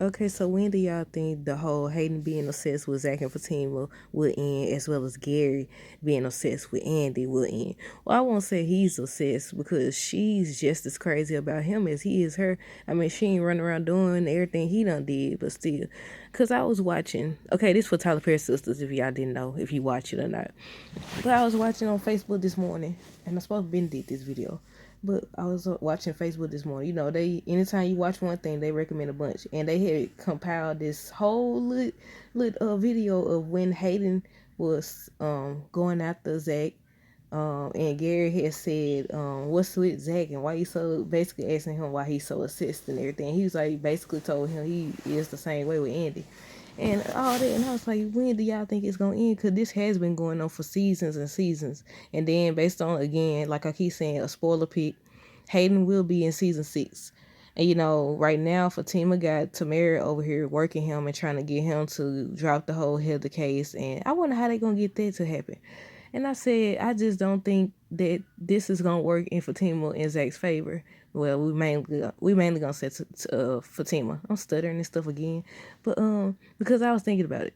Okay, so when do y'all think the whole Hayden being obsessed with Zach and Fatima will end, as well as Gary being obsessed with Andy will end? Well, I won't say he's obsessed because she's just as crazy about him as he is her. I mean, she ain't running around doing everything he done did, but still. Because I was watching, okay, this for Tyler Perry Sistas, if y'all didn't know, if you watch it or not. But I was watching on Facebook this morning, and I supposed to been did this video. But I was watching Facebook this morning. You know, they anytime you watch one thing, they recommend a bunch, and they had compiled this whole lit video of when Hayden was going after Zach. And Gary had said, "What's with Zach and why you so?" Basically asking him why he's so obsessed and everything. He was like, basically told him he is the same way with Andy and all that. And I was like, when do y'all think it's gonna end? Because this has been going on for seasons and seasons. And then based on, again, like I keep saying, a spoiler pick, Hayden will be in season 6. And you know, right now Fatima got Tamara over here working him and trying to get him to drop the whole Heather case. And I wonder how they gonna get that to happen. And I said, I just don't think that this is gonna work in Fatima and Zach's favor. Well, we mainly gonna say to Fatima. I'm stuttering and stuff again, but because I was thinking about it.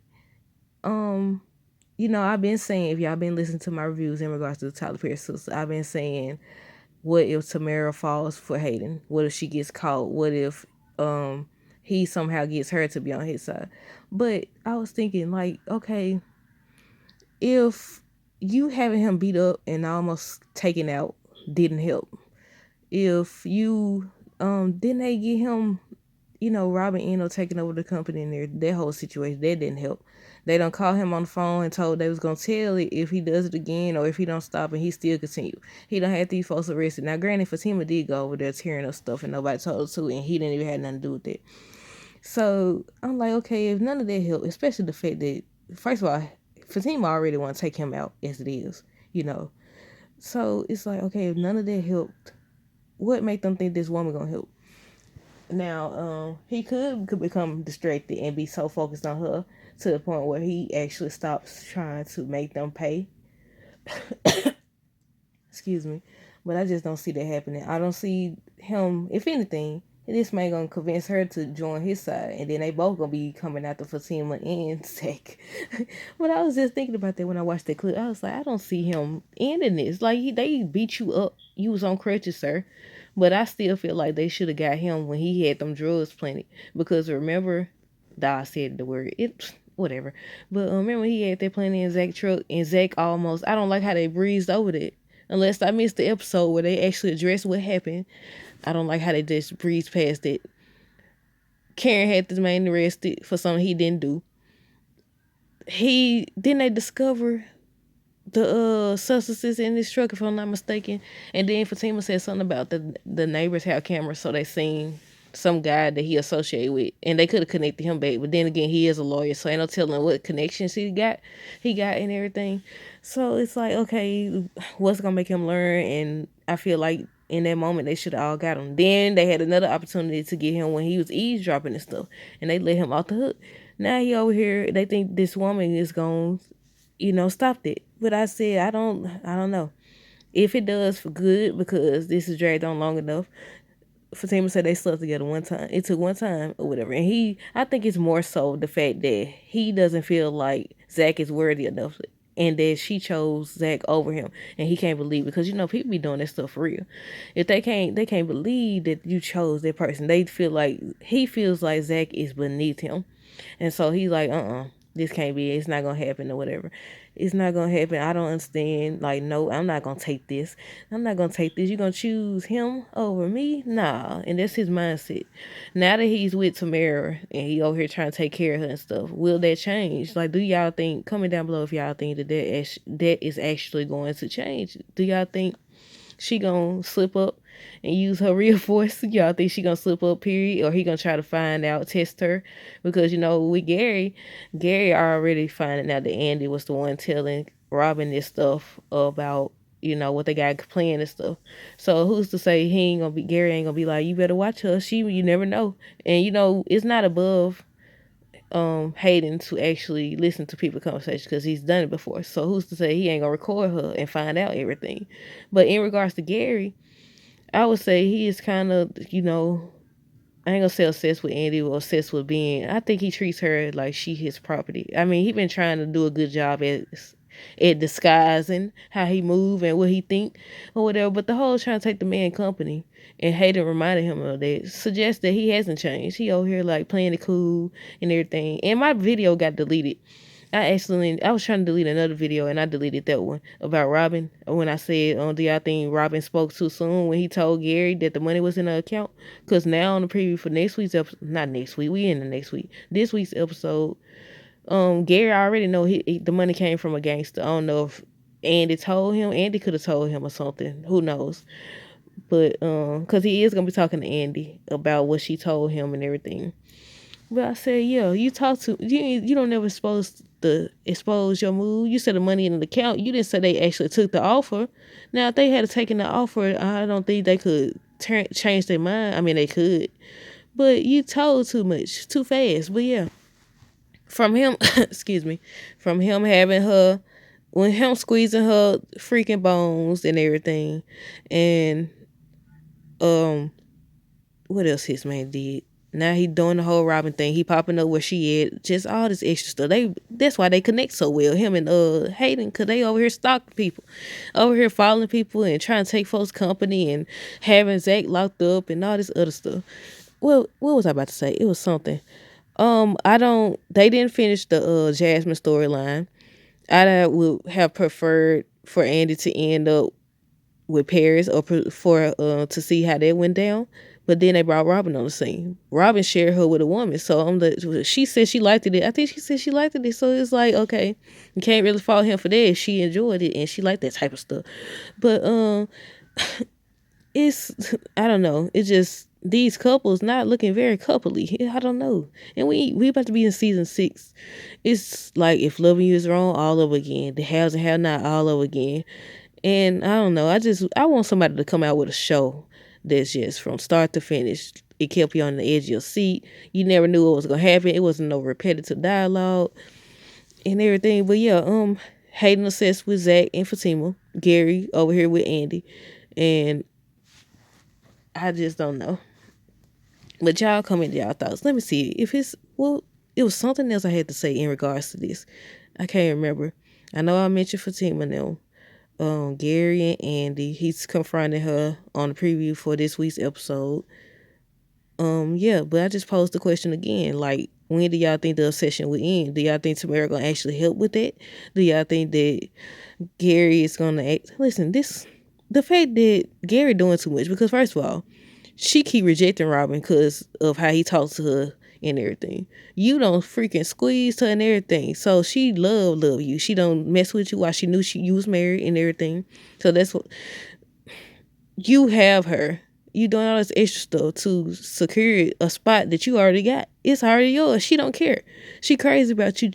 Um, you know, I've been saying, if y'all been listening to my reviews in regards to the Tyler Perry sister, I've been saying, what if Tamara falls for Hayden? What if she gets caught? What if he somehow gets her to be on his side? But I was thinking, like, okay, if you having him beat up and almost taken out didn't help, if you didn't they get him, you know, robbing Eno, taking over the company and that whole situation, that didn't help. They don't call him on the phone and told they was gonna tell it if he does it again or if he don't stop and he still continue. He don't have these folks arrested. Now granted, Fatima did go over there tearing up stuff and nobody told her to, and he didn't even have nothing to do with it. So I'm like, okay, if none of that helped, especially the fact that, first of all, Fatima already want to take him out as it is, you know. So it's like, okay, if none of that helped, what make them think this woman gonna help? Now, he could become distracted and be so focused on her to the point where he actually stops trying to make them pay. Excuse me. But I just don't see that happening. I don't see him, if anything, this man gonna convince her to join his side, and then they both gonna be coming after Fatima and Zach. But I was just thinking about that when I watched that clip. I was like, I don't see him ending this. Like they beat you up. You was on crutches, sir. But I still feel like they should have got him when he had them drugs planted. Because remember, I said the word it. Whatever. But remember he had that planted in Zach's truck, and Zach almost. I don't like how they breezed over that. Unless I missed the episode where they actually addressed what happened. I don't like how they just breezed past it. Karen had this man arrested for something he didn't do. Didn't they discover the substances in this truck, if I'm not mistaken. And then Fatima said something about the neighbors have cameras, so they seen some guy that he associated with, and they could have connected him back. But then again, he is a lawyer, so ain't no telling what connections he got and everything. So it's like, okay, what's gonna make him learn? And I feel like in that moment they should have all got him. Then they had another opportunity to get him when he was eavesdropping and stuff, and they let him off the hook. Now he over here. They think this woman is gonna, stopped it. But I said, I don't know. If it does, for good, because this is dragged on long enough. Fatima said they slept together one time. It took one time or whatever. And I think it's more so the fact that he doesn't feel like Zach is worthy enough, and that she chose Zach over him, and he can't believe it, because people be doing that stuff for real. If they can't believe that you chose that person. They feel like he feels like Zach is beneath him, and so he's like, this can't be. It's not gonna happen or whatever. It's not gonna happen. I don't understand. Like, no, I'm not gonna take this. I'm not gonna take this. You gonna choose him over me? Nah. And that's his mindset. Now that he's with Tamara and he over here trying to take care of her and stuff, will that change? Like, do y'all think? Comment down below if y'all think that is actually going to change. Do y'all think she gonna slip up and use her real voice? Y'all think she gonna slip up, period? Or he gonna try to find out, test her? Because, with Gary already finding out that Andy was the one telling Robin this stuff about, what they got planned and stuff. So who's to say Gary ain't gonna be like, you better watch her. You never know. And, it's not above Hayden to actually listen to people's conversations, because he's done it before. So who's to say he ain't gonna record her and find out everything? But in regards to Gary, I would say he is kind of, I ain't gonna say obsessed with Andy or obsessed with being. I think he treats her like she his property. I mean, he been trying to do a good job at disguising how he move and what he think or whatever. But the whole trying to take the man company, and Hayden reminded him of that, suggests that he hasn't changed. He over here like playing it cool and everything. And my video got deleted. I was trying to delete another video and I deleted that one about Robin when I said, do y'all think Robin spoke too soon when he told Gary that the money was in the account? Because now on the preview for next week's episode, not next week, we in the next week, this week's episode, Gary already know the money came from a gangster. I don't know if Andy told him. Andy could have told him or something. Who knows? But because he is gonna be talking to Andy about what she told him and everything. But I said, yeah, you talk to you don't never expose your move. You said the money in the account. You didn't say they actually took the offer. Now if they had taken the offer, I don't think they could change their mind. I mean they could. But you told too much, too fast. But yeah. From him excuse me, from him having her when him squeezing her freaking bones and everything. And what else his man did? Now he doing the whole Robin thing. He popping up where she at. Just all this extra stuff. That's why they connect so well. Him and Hayden, cause they over here stalking people, over here following people and trying to take folks' company and having Zach locked up and all this other stuff. Well, what was I about to say? It was something. They didn't finish the Jasmine storyline. I would have preferred for Andy to end up with Paris or for to see how that went down. But then they brought Robin on the scene. Robin shared her with a woman. So she said she liked it. I think she said she liked it. So it's like, okay, you can't really fault him for that. She enjoyed it and she liked that type of stuff. But it's, I don't know. It's just these couples not looking very coupley. I don't know. And we about to be in season 6. It's like if loving you is wrong all over again. The haves and have not all over again. And I don't know. I want somebody to come out with a show that's just from start to finish. It kept you on the edge of your seat. You never knew what was gonna happen. It wasn't no repetitive dialogue and everything. But yeah, Hayden obsessed with Zach and Fatima. Gary over here with Andy. And I just don't know. But y'all comment y'all thoughts. Let me see. It was something else I had to say in regards to this. I can't remember. I know I mentioned Fatima now. Gary and Andy. He's confronting her on the preview for this week's episode. Yeah, but I just posed the question again. Like, when do y'all think the obsession will end? Do y'all think Tamara gonna actually help with that? Do y'all think that Gary is gonna act? Listen, the fact that Gary doing too much, because first of all, she keep rejecting Robin because of how he talks to her and everything. You don't freaking squeeze her and everything. So she love you. She don't mess with you while she knew you was married and everything. So that's what you have her. You doing all this extra stuff to secure a spot that you already got. It's already yours. She don't care. She crazy about you.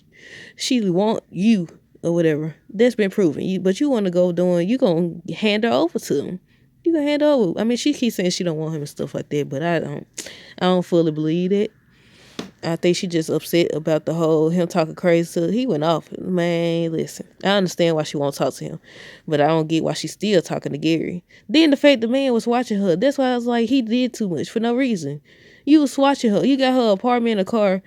She want you or whatever. That's been proven. But you want to go doing, you going to hand her over to him. You can hand her over. I mean, she keeps saying she don't want him and stuff like that, but I don't fully believe it. I think she just upset about the whole him talking crazy to her. He went off. Man, listen. I understand why she won't talk to him, but I don't get why she's still talking to Gary. Then the fact the man was watching her, that's why I was like, he did too much for no reason. You was watching her. You got her apartment in a car.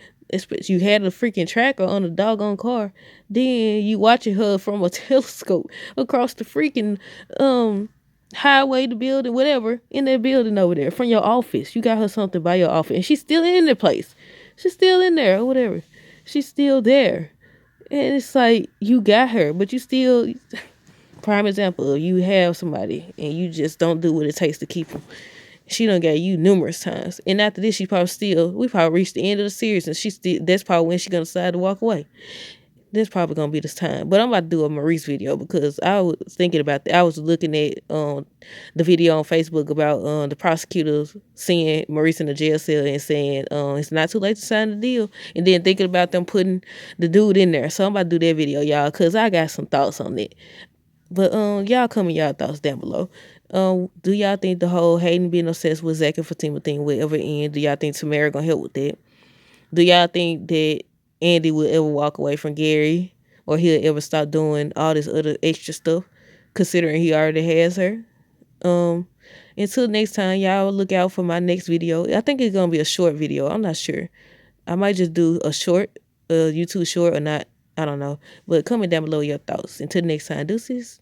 You had a freaking tracker on the doggone car. Then you watching her from a telescope across the freaking highway, the building, whatever, in that building over there from your office. You got her something by your office, and she's still in the place. She's still in there or whatever. She's still there. And it's like, you got her, but you still, prime example, you have somebody and you just don't do what it takes to keep them. She done got you numerous times. And after this, we probably reached the end of the series and that's probably when she's going to decide to walk away. This probably gonna be this time. But I'm about to do a Maurice video because I was thinking about that. I was looking at the video on Facebook about the prosecutors seeing Maurice in the jail cell and saying it's not too late to sign the deal. And then thinking about them putting the dude in there. So I'm about to do that video, y'all, because I got some thoughts on that. But y'all comment y'all thoughts down below. Do y'all think the whole Hayden being obsessed with Zach and Fatima thing will ever end? Do y'all think Tamara gonna help with that? Do y'all think that Andy will ever walk away from Gary or he'll ever stop doing all this other extra stuff considering he already has her? Until next time, y'all look out for my next video. I think it's gonna be a short video. I'm not sure. I might just do a short, YouTube short or not. I don't know. But comment down below your thoughts. Until next time, deuces.